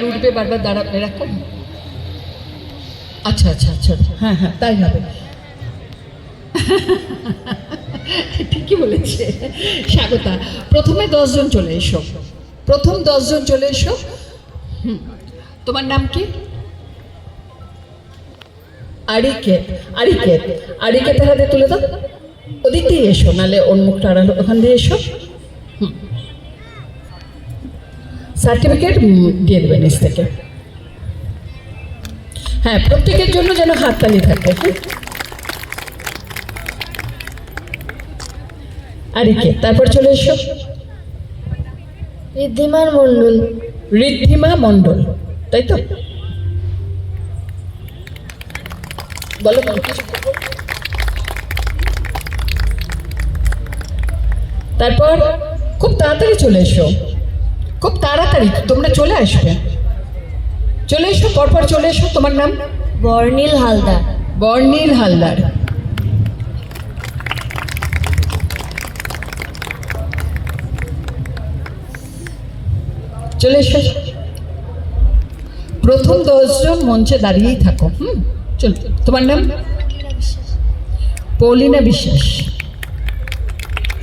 উঠবে, বারবার দাঁড়াবে, এরকম। আচ্ছা আচ্ছা আচ্ছা, হ্যাঁ হ্যাঁ, তাই হবে। ঠিকই বলেছে স্বাগতা। প্রথমে 10 জন চলে এসো, প্রথম 10 জন চলে এসো। তোমার নাম কি? আরিকেত। আরিকেত, আরিকেতের হাতে তুলে দাও। ওদিক দিয়ে এসো, নাহলে ওর মুখটা আড়ালো, ওখান দিয়ে এসো। সার্টিফিকেট দিয়ে দেবেন নিচ থেকে। হ্যাঁ, প্রত্যেকের জন্য যেন হাততালি থাকে। আরিকেত, তারপর চলে এসো। ঋদ্ধিমা মণ্ডল। ঋদ্ধিমা মণ্ডল, তাই তো? বলো বলো। তারপর খুব তাড়াতাড়ি চলে এসো, খুব তাড়াতাড়ি তোমরা চলে আসবে, চলে এসো, পরপর চলে এসো। তোমার নাম? বর্ণিল হালদার। বর্ণিল হালদার। চলে এসো। প্রথম 10 জন মঞ্চে দাঁড়িয়েই থাকো। চলো। তোমার নাম? পৌলিনা বিশ্বাস।